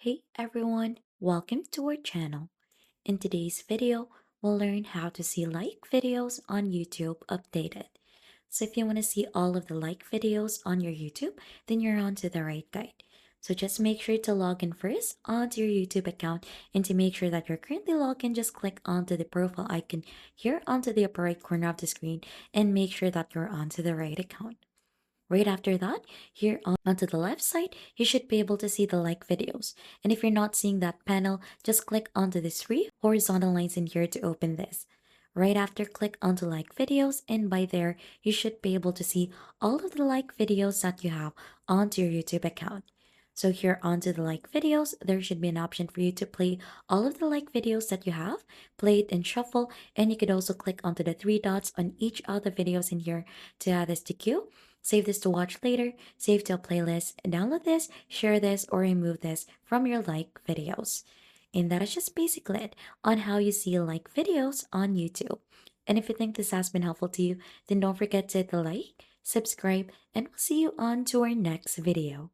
Hey everyone, welcome to our channel. In today's video, we'll learn how to see like videos on YouTube updated. So if you want to see all of the like videos on your YouTube, then you're onto the right guide. So just make sure to log in first onto your YouTube account, and to make sure that you're currently logged in, just click onto the profile icon here onto the upper right corner of the screen and make sure that you're onto the right account. Right after that, here onto the left side, you should be able to see the like videos. And if you're not seeing that panel, just click onto these three horizontal lines in here to open this. Right after, click onto like videos, and by there, you should be able to see all of the like videos that you have onto your YouTube account. So here onto the like videos, there should be an option for you to play all of the like videos that you have, play it and shuffle, and you could also click onto the three dots on each of the videos in here to add this to queue. Save this to watch later, save to a playlist, download this, share this, or remove this from your like videos. And that is just basically it on how you see like videos on YouTube. And if you think this has been helpful to you, then don't forget to hit the like, subscribe, and we'll see you on to our next video.